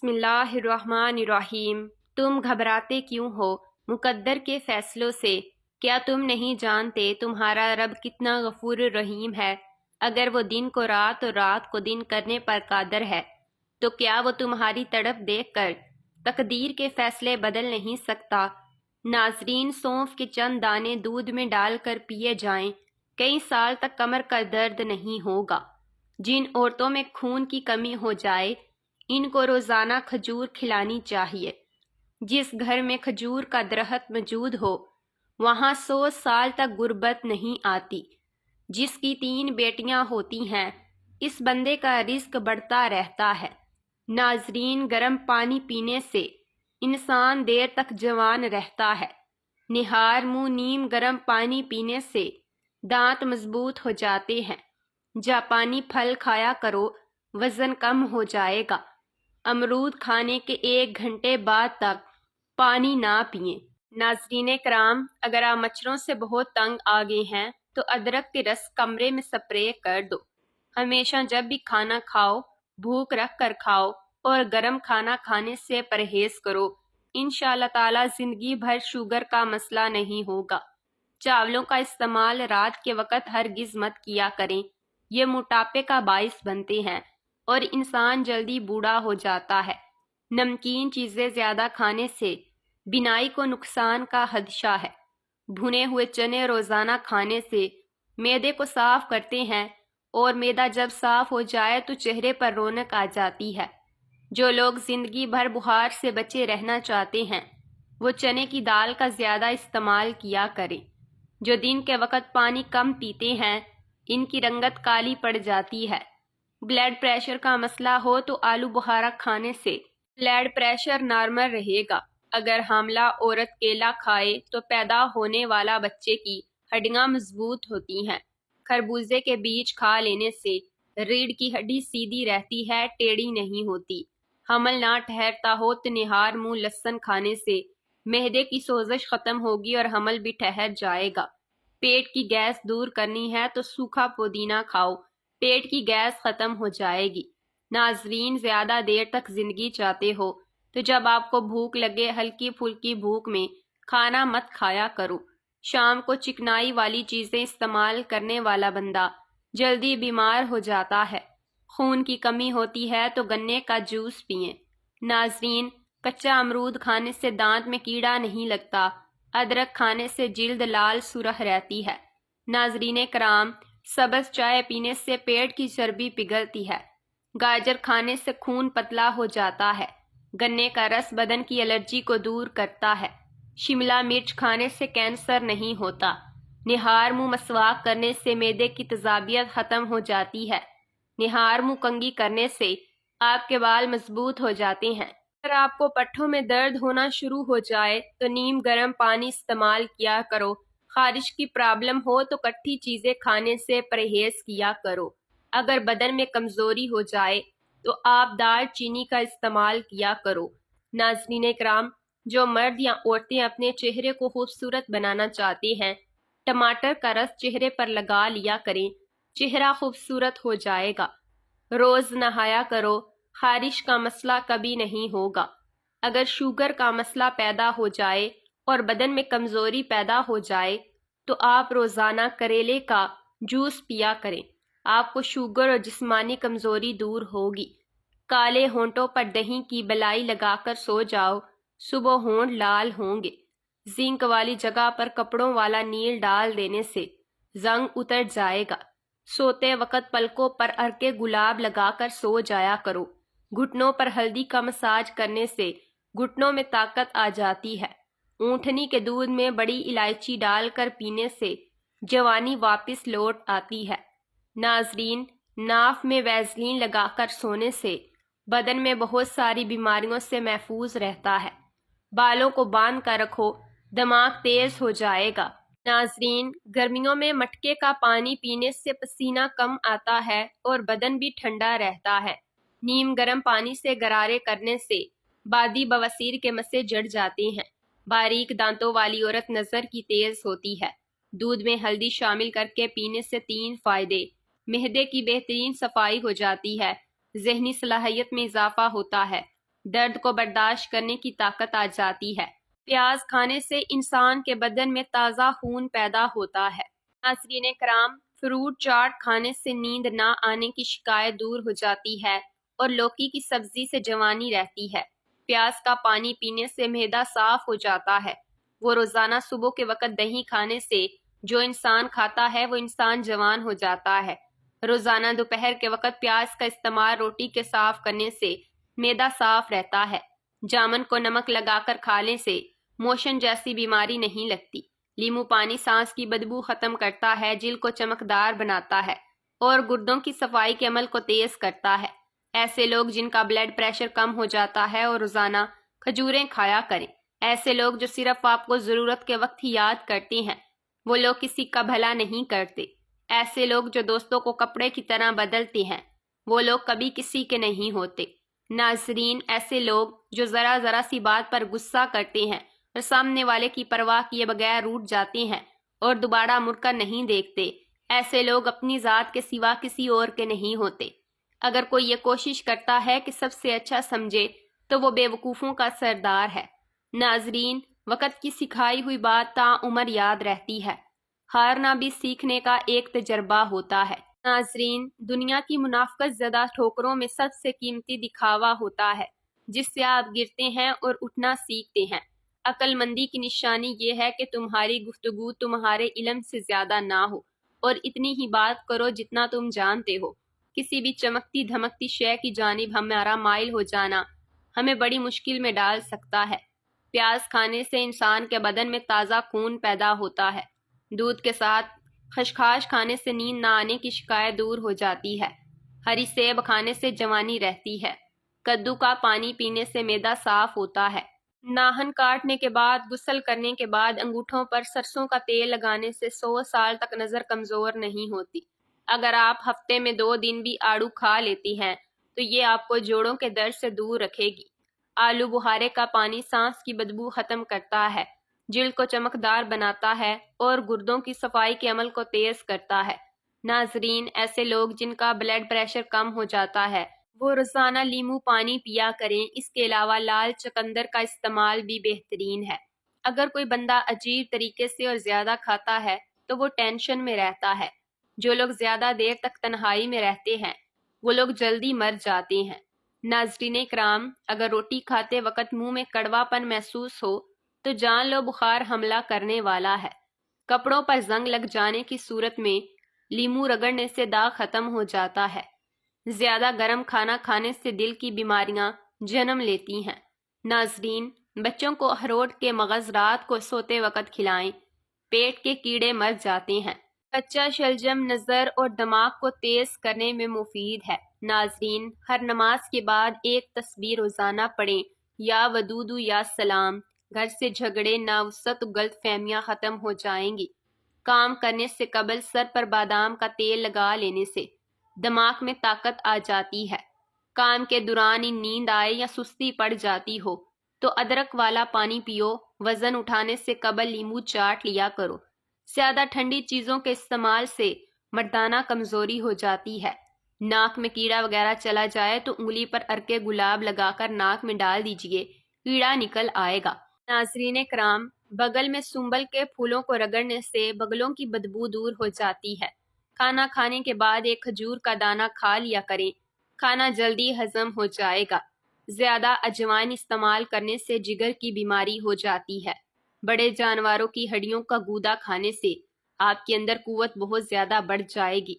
بسم اللہ الرحمن الرحیم۔ تم گھبراتے کیوں ہو مقدر کے فیصلوں سے؟ کیا تم نہیں جانتے تمہارا رب کتنا غفور الرحیم ہے؟ اگر وہ دن کو رات اور رات کو دن کرنے پر قادر ہے تو کیا وہ تمہاری تڑپ دیکھ کر تقدیر کے فیصلے بدل نہیں سکتا؟ ناظرین، سونف کے چند دانے دودھ میں ڈال کر پیے جائیں، کئی سال تک کمر کا درد نہیں ہوگا۔ جن عورتوں میں خون کی کمی ہو جائے ان کو روزانہ کھجور کھلانی چاہیے۔ جس گھر میں کھجور کا درخت موجود ہو وہاں 100 سال تک غربت نہیں آتی۔ جس کی 3 بیٹیاں ہوتی ہیں اس بندے کا رزق بڑھتا رہتا ہے۔ ناظرین، گرم پانی پینے سے انسان دیر تک جوان رہتا ہے۔ نہار منہ نیم گرم پانی پینے سے دانت مضبوط ہو جاتے ہیں۔ جاپانی پھل کھایا کرو، وزن کم ہو جائے گا۔ امرود کھانے کے 1 گھنٹے بعد تک پانی نہ پئیں۔ ناظرین کرام، اگر آپ مچھروں سے بہت تنگ آ گئے ہیں تو ادرک کے رس کمرے میں سپرے کر دو۔ ہمیشہ جب بھی کھانا کھاؤ بھوک رکھ کر کھاؤ اور گرم کھانا کھانے سے پرہیز کرو۔ انشاءاللہ تعالی زندگی بھر شوگر کا مسئلہ نہیں ہوگا۔ چاولوں کا استعمال رات کے وقت ہرگز مت کیا کریں، یہ موٹاپے کا باعث بنتے ہیں اور انسان جلدی بوڑھا ہو جاتا ہے۔ نمکین چیزیں زیادہ کھانے سے بینائی کو نقصان کا خدشہ ہے۔ بھنے ہوئے چنے روزانہ کھانے سے معدے کو صاف کرتے ہیں اور معدہ جب صاف ہو جائے تو چہرے پر رونق آ جاتی ہے۔ جو لوگ زندگی بھر بخار سے بچے رہنا چاہتے ہیں وہ چنے کی دال کا زیادہ استعمال کیا کریں۔ جو دن کے وقت پانی کم پیتے ہیں ان کی رنگت کالی پڑ جاتی ہے۔ بلڈ پریشر کا مسئلہ ہو تو آلو بخارا کھانے سے بلڈ پریشر نارمل رہے گا۔ اگر حاملہ عورت کیلا کھائے تو پیدا ہونے والا بچے کی ہڈیاں مضبوط ہوتی ہیں۔ خربوزے کے بیج کھا لینے سے ریڑھ کی ہڈی سیدھی رہتی ہے، ٹیڑھی نہیں ہوتی۔ حمل نہ ٹھہرتا ہو تو نہار منہ لہسن کھانے سے معدے کی سوزش ختم ہوگی اور حمل بھی ٹھہر جائے گا۔ پیٹ کی گیس دور کرنی ہے تو سوکھا پودینہ کھاؤ، پیٹ کی گیس ختم ہو جائے گی۔ ناظرین، زیادہ دیر تک زندگی چاہتے ہو تو جب آپ کو بھوک لگے ہلکی پھلکی بھوک میں کھانا مت کھایا کرو۔ شام کو چکنائی والی چیزیں استعمال کرنے والا بندہ جلدی بیمار ہو جاتا ہے۔ خون کی کمی ہوتی ہے تو گنے کا جوس پئیں۔ ناظرین، کچا امرود کھانے سے دانت میں کیڑا نہیں لگتا، ادرک کھانے سے جلد لال سرخ رہتی ہے۔ ناظرین کرام، سبز چائے پینے سے پیٹ کی چربی پگھلتی ہے۔ گاجر کھانے سے خون پتلا ہو جاتا ہے۔ گنے کا رس بدن کی الرجی کو دور کرتا ہے۔ شملہ مرچ کھانے سے کینسر نہیں ہوتا۔ نہار منہ مسواک کرنے سے معدے کی تیزابیت ختم ہو جاتی ہے۔ نہار منہ کنگھی کرنے سے آپ کے بال مضبوط ہو جاتے ہیں۔ اگر آپ کو پٹھوں میں درد ہونا شروع ہو جائے تو نیم گرم پانی استعمال کیا کرو۔ خارش کی پرابلم ہو تو کٹھی چیزیں کھانے سے پرہیز کیا کرو۔ اگر بدن میں کمزوری ہو جائے تو آپ دال چینی کا استعمال کیا کرو۔ ناظرین کرام، جو مرد یا عورتیں اپنے چہرے کو خوبصورت بنانا چاہتے ہیں ٹماٹر کا رس چہرے پر لگا لیا کریں، چہرہ خوبصورت ہو جائے گا۔ روز نہایا کرو، خارش کا مسئلہ کبھی نہیں ہوگا۔ اگر شوگر کا مسئلہ پیدا ہو جائے اور بدن میں کمزوری پیدا ہو جائے تو آپ روزانہ کریلے کا جوس پیا کریں، آپ کو شوگر اور جسمانی کمزوری دور ہوگی۔ کالے ہونٹوں پر دہی کی بلائی لگا کر سو جاؤ، صبح ہونٹ لال ہوں گے۔ زنک والی جگہ پر کپڑوں والا نیل ڈال دینے سے زنگ اتر جائے گا۔ سوتے وقت پلکوں پر ارکے گلاب لگا کر سو جایا کرو۔ گھٹنوں پر ہلدی کا مساج کرنے سے گھٹنوں میں طاقت آ جاتی ہے۔ اونٹنی کے دودھ میں بڑی الائچی ڈال کر پینے سے جوانی واپس لوٹ آتی ہے۔ ناظرین، ناف میں ویزلین لگا کر سونے سے بدن میں بہت ساری بیماریوں سے محفوظ رہتا ہے۔ بالوں کو باندھ کر رکھو، دماغ تیز ہو جائے گا۔ ناظرین، گرمیوں میں مٹکے کا پانی پینے سے پسینہ کم آتا ہے اور بدن بھی ٹھنڈا رہتا ہے۔ نیم گرم پانی سے غرارے کرنے سے بادی بواسیر کے مسے جڑ جاتے ہیں۔ باریک دانتوں والی عورت نظر کی تیز ہوتی ہے۔ دودھ میں ہلدی شامل کر کے پینے سے 3 فائدے: معدے کی بہترین صفائی ہو جاتی ہے، ذہنی صلاحیت میں اضافہ ہوتا ہے، درد کو برداشت کرنے کی طاقت آ جاتی ہے۔ پیاز کھانے سے انسان کے بدن میں تازہ خون پیدا ہوتا ہے۔ ناظرین کرام، فروٹ چاٹ کھانے سے نیند نہ آنے کی شکایت دور ہو جاتی ہے اور لوکی کی سبزی سے جوانی رہتی ہے۔ پیاز کا پانی پینے سے معدہ صاف ہو جاتا ہے۔ وہ روزانہ صبح کے وقت دہی کھانے سے جو انسان کھاتا ہے وہ انسان جوان ہو جاتا ہے۔ روزانہ دوپہر کے وقت پیاز کا استعمال روٹی کے صاف کرنے سے معدہ صاف رہتا ہے۔ جامن کو نمک لگا کر کھانے سے موشن جیسی بیماری نہیں لگتی۔ لیمو پانی سانس کی بدبو ختم کرتا ہے، جلد کو چمکدار بناتا ہے اور گردوں کی صفائی کے عمل کو تیز کرتا ہے۔ ایسے لوگ جن کا بلڈ پریشر کم ہو جاتا ہے اور روزانہ کھجوریں کھایا کریں۔ ایسے لوگ جو صرف آپ کو ضرورت کے وقت ہی یاد کرتے ہیں، وہ لوگ کسی کا بھلا نہیں کرتے۔ ایسے لوگ جو دوستوں کو کپڑے کی طرح بدلتے ہیں، وہ لوگ کبھی کسی کے نہیں ہوتے۔ ناظرین، ایسے لوگ جو ذرا ذرا سی بات پر غصہ کرتے ہیں اور سامنے والے کی پرواہ کیے بغیر روٹھ جاتے ہیں اور دوبارہ مڑ کر نہیں دیکھتے، ایسے لوگ اپنی ذات کے سوا کسی اور کے نہیں ہوتے۔ اگر کوئی یہ کوشش کرتا ہے کہ سب سے اچھا سمجھے تو وہ بے وقوفوں کا سردار ہے۔ ناظرین، وقت کی سکھائی ہوئی بات تا عمر یاد رہتی ہے۔ ہارنا بھی سیکھنے کا ایک تجربہ ہوتا ہے۔ ناظرین، دنیا کی منافقت زدہ ٹھوکروں میں سب سے قیمتی دکھاوا ہوتا ہے، جس سے آپ گرتے ہیں اور اٹھنا سیکھتے ہیں۔ عقل مندی کی نشانی یہ ہے کہ تمہاری گفتگو تمہارے علم سے زیادہ نہ ہو اور اتنی ہی بات کرو جتنا تم جانتے ہو۔ کسی بھی چمکتی دھمکتی شے کی جانب ہمارا مائل ہو جانا ہمیں بڑی مشکل میں ڈال سکتا ہے۔ پیاز کھانے سے انسان کے بدن میں تازہ خون پیدا ہوتا ہے۔ دودھ کے ساتھ خشخاش کھانے سے نیند نہ آنے کی شکایت دور ہو جاتی ہے۔ ہری سیب کھانے سے جوانی رہتی ہے۔ کدو کا پانی پینے سے معدہ صاف ہوتا ہے۔ ناخن کاٹنے کے بعد، غسل کرنے کے بعد انگوٹھوں پر سرسوں کا تیل لگانے سے 100 سال تک نظر کمزور نہیں ہوتی۔ اگر آپ ہفتے میں 2 دن بھی آڑو کھا لیتی ہیں تو یہ آپ کو جوڑوں کے درد سے دور رکھے گی۔ آلو بخارے کا پانی سانس کی بدبو ختم کرتا ہے، جلد کو چمکدار بناتا ہے اور گردوں کی صفائی کے عمل کو تیز کرتا ہے۔ ناظرین، ایسے لوگ جن کا بلڈ پریشر کم ہو جاتا ہے وہ روزانہ لیمو پانی پیا کریں۔ اس کے علاوہ لال چقندر کا استعمال بھی بہترین ہے۔ اگر کوئی بندہ عجیب طریقے سے اور زیادہ کھاتا ہے تو وہ ٹینشن میں رہتا ہے۔ جو لوگ زیادہ دیر تک تنہائی میں رہتے ہیں وہ لوگ جلدی مر جاتے ہیں۔ ناظرین کرام، اگر روٹی کھاتے وقت منہ میں کڑوا پن محسوس ہو تو جان لو بخار حملہ کرنے والا ہے۔ کپڑوں پر زنگ لگ جانے کی صورت میں لیمو رگڑنے سے داغ ختم ہو جاتا ہے۔ زیادہ گرم کھانا کھانے سے دل کی بیماریاں جنم لیتی ہیں۔ ناظرین، بچوں کو اخروٹ کے مغز رات کو سوتے وقت کھلائیں، پیٹ کے کیڑے مر جاتے ہیں۔ کچا شلجم نظر اور دماغ کو تیز کرنے میں مفید ہے۔ ناظرین، ہر نماز کے بعد ایک تسبیح روزانہ پڑھیں، یا ودودو یا سلام۔ گھر سے جھگڑے، ناوست، غلط فہمیاں ختم ہو جائیں گی۔ کام کرنے سے قبل سر پر بادام کا تیل لگا لینے سے دماغ میں طاقت آ جاتی ہے۔ کام کے دوران نیند آئے یا سستی پڑ جاتی ہو تو ادرک والا پانی پیو۔ وزن اٹھانے سے قبل لیمو چاٹ لیا کرو۔ زیادہ ٹھنڈی چیزوں کے استعمال سے مردانہ کمزوری ہو جاتی ہے۔ ناک میں کیڑا وغیرہ چلا جائے تو انگلی پر عرق گلاب لگا کر ناک میں ڈال دیجئے، کیڑا نکل آئے گا۔ ناظرین کرام، بغل میں سنبل کے پھولوں کو رگڑنے سے بغلوں کی بدبو دور ہو جاتی ہے۔ کھانا کھانے کے بعد ایک کھجور کا دانہ کھا لیا کریں، کھانا جلدی ہضم ہو جائے گا۔ زیادہ اجوائن استعمال کرنے سے جگر کی بیماری ہو جاتی ہے۔ بڑے جانوروں کی ہڈیوں کا گودا کھانے سے آپ کے اندر قوت بہت زیادہ بڑھ جائے گی۔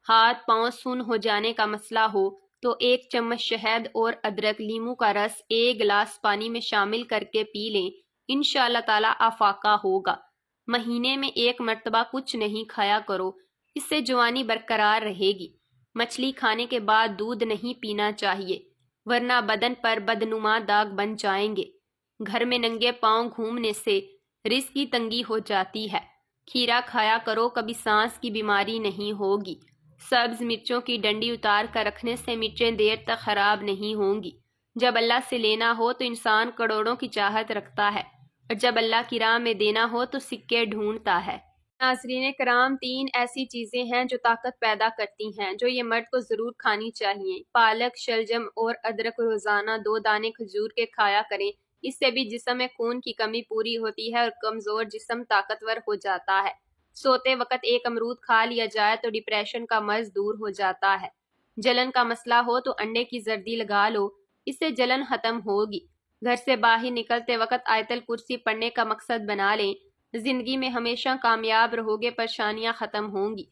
ہاتھ پاؤں سن ہو جانے کا مسئلہ ہو تو 1 چمچ شہد اور ادرک لیمو کا رس 1 گلاس پانی میں شامل کر کے پی لیں، انشاءاللہ تعالی افاقہ ہوگا۔ مہینے میں 1 مرتبہ کچھ نہیں کھایا کرو، اس سے جوانی برقرار رہے گی۔ مچھلی کھانے کے بعد دودھ نہیں پینا چاہیے، ورنہ بدن پر بدنما داغ بن جائیں گے۔ گھر میں ننگے پاؤں گھومنے سے رزق کی تنگی ہو جاتی ہے۔ کھیرا کھایا کرو، کبھی سانس کی بیماری نہیں ہوگی۔ سبز مرچوں کی ڈنڈی اتار کر رکھنے سے مرچیں دیر تک خراب نہیں ہوں گی۔ جب اللہ سے لینا ہو تو انسان کروڑوں کی چاہت رکھتا ہے، اور جب اللہ کی راہ میں دینا ہو تو سکے ڈھونڈتا ہے۔ ناظرین کرام، 3 ایسی چیزیں ہیں جو طاقت پیدا کرتی ہیں جو یہ مرد کو ضرور کھانی چاہیے۔ پالک، شلجم اور ادرک روزانہ 2 دانے کھجور کے کھایا کریں۔ اس سے بھی جسم میں خون کی کمی پوری ہوتی ہے اور کمزور جسم طاقتور ہو جاتا ہے۔ سوتے وقت 1 امرود کھا لیا جائے تو ڈپریشن کا مرض دور ہو جاتا ہے۔ جلن کا مسئلہ ہو تو انڈے کی زردی لگا لو، اس سے جلن ختم ہوگی۔ گھر سے باہر نکلتے وقت آیت الکرسی پڑھنے کا مقصد بنا لیں۔ زندگی میں ہمیشہ کامیاب رہو گے، پریشانیاں ختم ہوں گی۔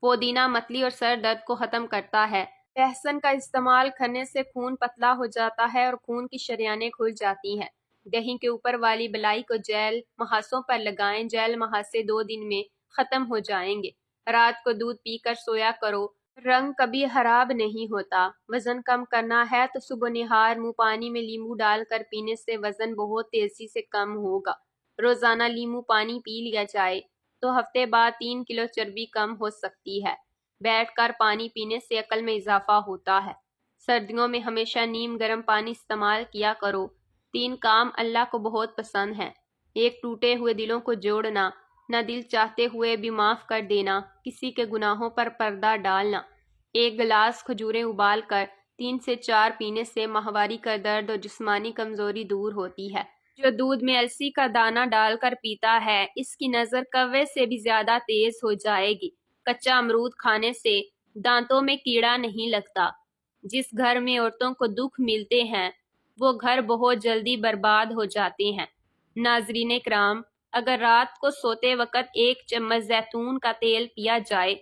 پودینہ متلی اور سر درد کو ختم کرتا ہے۔ لہسن کا استعمال کرنے سے خون پتلا ہو جاتا ہے اور خون کی شریانیں کھل جاتی ہیں۔ دہی کے اوپر والی بلائی کو جیل مہاسوں پر لگائیں، جیل مہاسے 2 دن میں ختم ہو جائیں گے۔ رات کو دودھ پی کر سویا کرو، رنگ کبھی خراب نہیں ہوتا۔ وزن کم کرنا ہے تو صبح نہار منہ پانی میں لیمو ڈال کر پینے سے وزن بہت تیزی سے کم ہوگا۔ روزانہ لیمو پانی پی لیا جائے تو ہفتے بعد 3 کلو چربی کم ہو سکتی ہے۔ بیٹھ کر پانی پینے سے عقل میں اضافہ ہوتا ہے۔ سردیوں میں ہمیشہ نیم گرم پانی استعمال کیا کرو۔ 3 کام اللہ کو بہت پسند ہیں۔ 1 ٹوٹے ہوئے دلوں کو جوڑنا، نہ دل چاہتے ہوئے بھی معاف کر دینا، کسی کے گناہوں پر پردہ ڈالنا۔ 1 گلاس کھجوریں ابال کر 3 سے 4 پینے سے ماہواری کا درد اور جسمانی کمزوری دور ہوتی ہے۔ جو دودھ میں السی کا دانہ ڈال کر پیتا ہے، اس کی نظر کوے سے بھی زیادہ تیز ہو جائے گی۔ کچا امرود کھانے سے دانتوں میں کیڑا نہیں لگتا۔ جس گھر میں عورتوں کو دکھ ملتے ہیں، وہ گھر بہت جلدی برباد ہو جاتے ہیں۔ ناظرین کرام، اگر رات کو سوتے وقت 1 چمچ زیتون کا تیل پیا جائے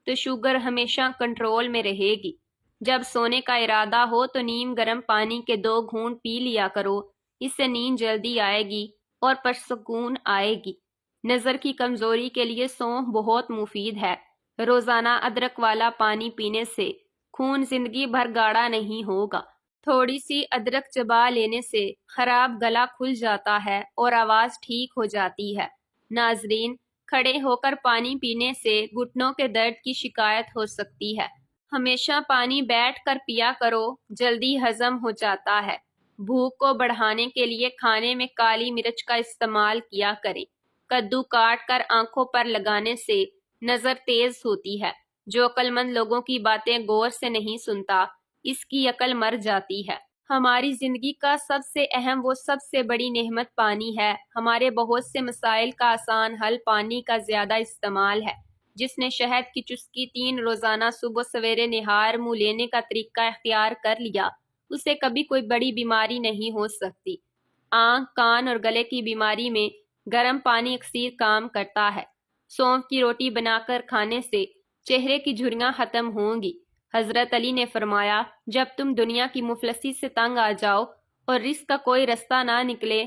تو شوگر ہمیشہ کنٹرول میں رہے گی۔ جب سونے کا ارادہ ہو تو نیم گرم پانی کے 2 گھونٹ پی لیا کرو، اس سے نیند جلدی آئے گی اور پرسکون آئے گی۔ نظر کی کمزوری کے لیے سونف بہت مفید ہے۔ روزانہ ادرک والا پانی پینے سے خون زندگی بھر گاڑھا نہیں ہوگا۔ تھوڑی سی ادرک چبا لینے سے خراب گلا کھل جاتا ہے اور آواز ٹھیک ہو جاتی ہے۔ ناظرین، کھڑے ہو کر پانی پینے سے گھٹنوں کے درد کی شکایت ہو سکتی ہے۔ ہمیشہ پانی بیٹھ کر پیا کرو، جلدی ہضم ہو جاتا ہے۔ بھوک کو بڑھانے کے لیے کھانے میں کالی مرچ کا استعمال کیا کریں۔ کدو کاٹ کر آنکھوں پر لگانے سے نظر تیز ہوتی ہے۔ جو عقل مند لوگوں کی باتیں غور سے نہیں سنتا، اس کی عقل مر جاتی ہے۔ ہماری زندگی کا سب سے اہم و سب سے بڑی نعمت پانی ہے۔ ہمارے بہت سے مسائل کا آسان حل پانی کا زیادہ استعمال ہے۔ جس نے شہد کی چسکی 3 روزانہ صبح سویرے نہار منہ لینے کا طریقہ اختیار کر لیا، اسے کبھی کوئی بڑی بیماری نہیں ہو سکتی۔ آنکھ، کان اور گلے کی بیماری میں گرم پانی اکثر کام کرتا ہے۔ سونف کی روٹی بنا کر کھانے سے چہرے کی جھریاں ختم ہوں گی۔ حضرت علی نے فرمایا، جب تم دنیا کی مفلسی سے تنگ آ جاؤ اور رزق کا کوئی رستہ نہ نکلے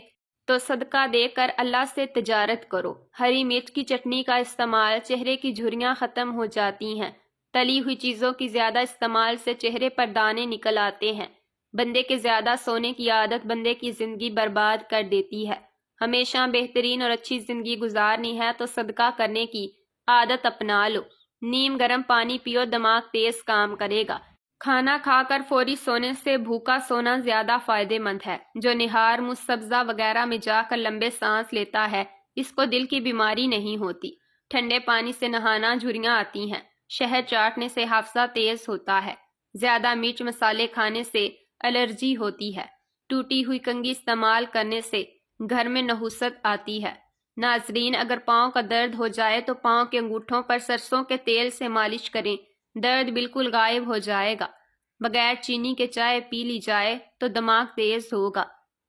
تو صدقہ دے کر اللہ سے تجارت کرو۔ ہری مرچ کی چٹنی کا استعمال چہرے کی جھریاں ختم ہو جاتی ہیں۔ تلی ہوئی چیزوں کی زیادہ استعمال سے چہرے پر دانے نکل آتے ہیں۔ بندے کے زیادہ سونے کی عادت بندے کی زندگی برباد کر دیتی ہے۔ ہمیشہ بہترین اور اچھی زندگی گزارنی ہے تو صدقہ کرنے کی عادت اپنا لو۔ نیم گرم پانی پیو، دماغ تیز کام کرے گا۔ کھانا کھا کر فوری سونے سے بھوکا سونا زیادہ فائدہ مند ہے۔ جو نہار منہ سبزہ وغیرہ میں جا کر لمبے سانس لیتا ہے، اس کو دل کی بیماری نہیں ہوتی۔ ٹھنڈے پانی سے نہانا جھریاں آتی ہیں۔ شہد چاٹنے سے حافظہ تیز ہوتا ہے۔ زیادہ مرچ مسالے کھانے سے الرجی ہوتی ہے۔ ٹوٹی ہوئی کنگھی استعمال کرنے سے گھر میں نحوست آتی ہے۔ ناظرین، اگر پاؤں کا درد ہو جائے تو پاؤں کے انگوٹھوں پر سرسوں کے تیل سے مالش کریں، درد بالکل غائب ہو جائے گا۔ بغیر چینی کے چائے پی لی جائے تو دماغ تیز ہوگا۔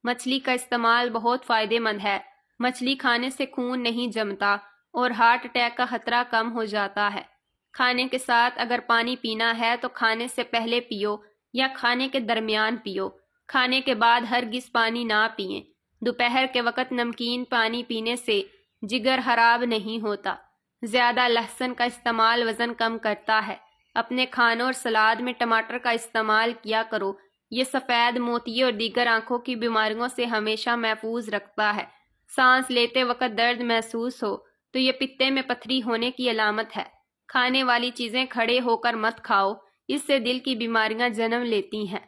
مچھلی کا استعمال بہت فائدہ مند ہے۔ مچھلی کھانے سے خون نہیں جمتا اور ہارٹ اٹیک کا خطرہ کم ہو جاتا ہے۔ کھانے کے ساتھ اگر پانی پینا ہے تو کھانے سے پہلے پیو یا کھانے کے درمیان پیو۔ کھانے کے بعد ہرگز پانی نہ پئیں۔ دوپہر کے وقت نمکین پانی پینے سے جگر خراب نہیں ہوتا۔ زیادہ لہسن کا استعمال وزن کم کرتا ہے۔ اپنے کھانوں اور سلاد میں ٹماٹر کا استعمال کیا کرو۔ یہ سفید موتی اور دیگر آنکھوں کی بیماریوں سے ہمیشہ محفوظ رکھتا ہے۔ سانس لیتے وقت درد محسوس ہو تو یہ پتے میں پتھری ہونے کی علامت ہے۔ کھانے والی چیزیں کھڑے ہو کر مت کھاؤ، اس سے دل کی بیماریاں جنم لیتی ہیں۔